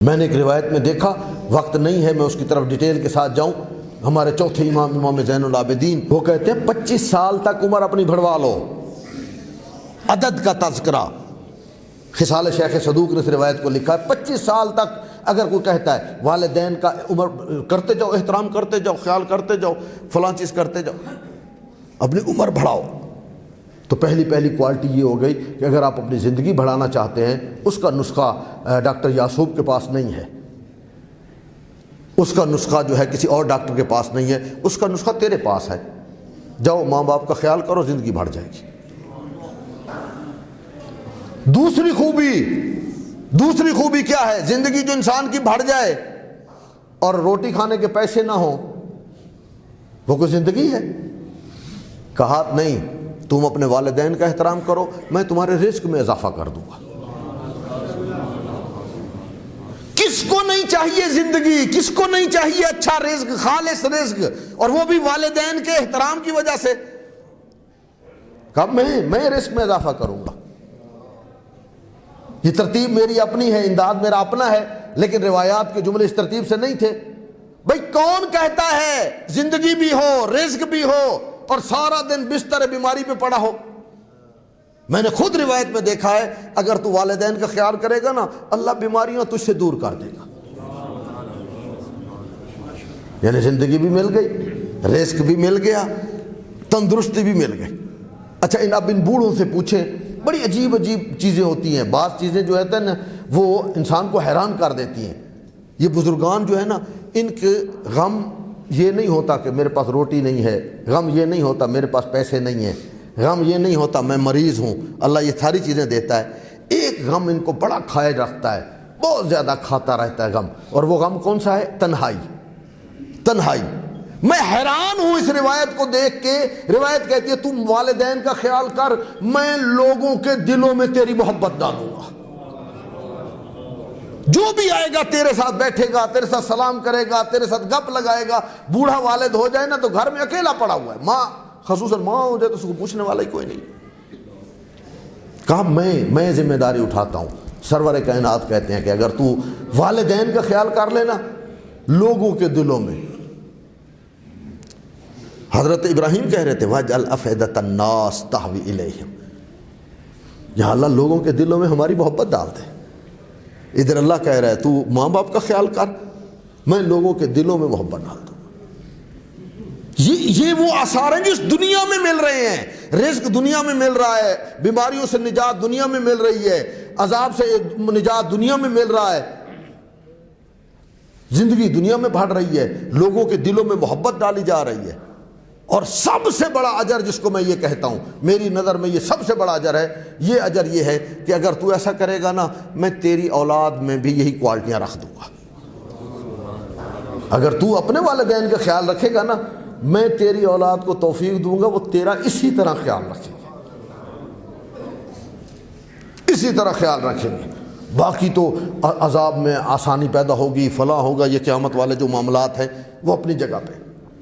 میں نے ایک روایت میں دیکھا، وقت نہیں ہے میں اس کی طرف ڈیٹیل کے ساتھ جاؤں، ہمارے چوتھے امام زین العابدین وہ کہتے ہیں 25 سال تک عمر اپنی بڑھوا لو، عدد کا تذکرہ خصال شیخ صدوق نے اس روایت کو لکھا ہے۔ 25 سال تک اگر کوئی کہتا ہے والدین کا عمر کرتے جاؤ، احترام کرتے جاؤ، خیال کرتے جاؤ، فلاں چیز کرتے جاؤ، اپنی عمر بڑھاؤ، تو پہلی کوالٹی یہ ہو گئی کہ اگر آپ اپنی زندگی بڑھانا چاہتے ہیں، اس کا نسخہ ڈاکٹر یعصوب کے پاس نہیں ہے، اس کا نسخہ جو ہے کسی اور ڈاکٹر کے پاس نہیں ہے، اس کا نسخہ تیرے پاس ہے۔ جاؤ ماں باپ کا خیال کرو، زندگی بڑھ جائے گی۔ دوسری خوبی کیا ہے؟ زندگی جو انسان کی بڑھ جائے اور روٹی کھانے کے پیسے نہ ہوں، وہ کوئی زندگی ہے؟ کہا نہیں، تم اپنے والدین کا احترام کرو، میں تمہارے رزق میں اضافہ کر دوں گا۔ کس کو نہیں چاہیے زندگی، کس کو نہیں چاہیے اچھا رزق، خالص رزق، اور وہ بھی والدین کے احترام کی وجہ سے؟ کہا میں رزق میں اضافہ کروں گا۔ یہ ترتیب میری اپنی ہے، امداد میرا اپنا ہے، لیکن روایات کے جملے اس ترتیب سے نہیں تھے۔ بھئی کون کہتا ہے زندگی بھی ہو، رزق بھی ہو اور سارا دن بستر بیماری پہ پڑا ہو؟ میں نے خود روایت میں دیکھا ہے، اگر تو والدین کا خیال کرے گا نا، اللہ بیماریاں تجھ سے دور کر دے گا۔ یعنی زندگی بھی مل گئی، رزق بھی مل گیا، تندرستی بھی مل گئی۔ اچھا اب ان بوڑھوں سے پوچھیں، بڑی عجیب چیزیں ہوتی ہیں، بعض چیزیں جو ہے نا وہ انسان کو حیران کر دیتی ہیں۔ یہ بزرگان جو ہے نا، ان کے غم یہ نہیں ہوتا کہ میرے پاس روٹی نہیں ہے، غم یہ نہیں ہوتا میرے پاس پیسے نہیں ہیں، غم یہ نہیں ہوتا میں مریض ہوں، اللہ یہ ساری چیزیں دیتا ہے۔ ایک غم ان کو بڑا کھائے رکھتا ہے، بہت زیادہ کھاتا رہتا ہے غم، اور وہ غم کون سا ہے؟ تنہائی۔ میں حیران ہوں اس روایت کو دیکھ کے۔ روایت کہتی ہے تم والدین کا خیال کر، میں لوگوں کے دلوں میں تیری محبت ڈالوں گا۔ جو بھی آئے گا تیرے ساتھ بیٹھے گا، تیرے ساتھ سلام کرے گا، تیرے ساتھ گپ لگائے گا۔ بوڑھا والد ہو جائے نا تو گھر میں اکیلا پڑا ہوا ہے، ماں خصوصاً ماں ہو جائے تو اس کو پوچھنے والا ہی کوئی نہیں۔ کہا میں ذمہ داری اٹھاتا ہوں۔ سرور کائنات کہتے ہیں کہ اگر تو والدین کا خیال کر لینا لوگوں کے دلوں میں، حضرت ابراہیم کہہ رہے تھے وَاجْعَلْ أَفْئِدَةَ النَّاسِ تَهْوِي إِلَيْهِمْ، یا اللہ لوگوں کے دلوں میں ہماری محبت ڈال دے۔ ادھر اللہ کہہ رہا ہے تو ماں باپ کا خیال کر، میں لوگوں کے دلوں میں محبت ڈال دوں۔ یہ وہ آثار ہیں جو اس دنیا میں مل رہے ہیں۔ رزق دنیا میں مل رہا ہے، بیماریوں سے نجات دنیا میں مل رہی ہے، عذاب سے نجات دنیا میں مل رہا ہے، زندگی دنیا میں بڑھ رہی ہے، لوگوں کے دلوں میں محبت ڈالی جا رہی ہے۔ اور سب سے بڑا اجر جس کو میں یہ کہتا ہوں، میری نظر میں یہ سب سے بڑا اجر ہے، یہ اجر یہ ہے کہ اگر تو ایسا کرے گا نا، میں تیری اولاد میں بھی یہی کوالٹیاں رکھ دوں گا۔ اگر تو اپنے والدین کا خیال رکھے گا نا، میں تیری اولاد کو توفیق دوں گا، وہ تیرا اسی طرح خیال رکھیں گے، اسی طرح خیال رکھیں گے۔ باقی تو عذاب میں آسانی پیدا ہوگی، فلاں ہوگا، یہ قیامت والے جو معاملات ہیں وہ اپنی جگہ پہ۔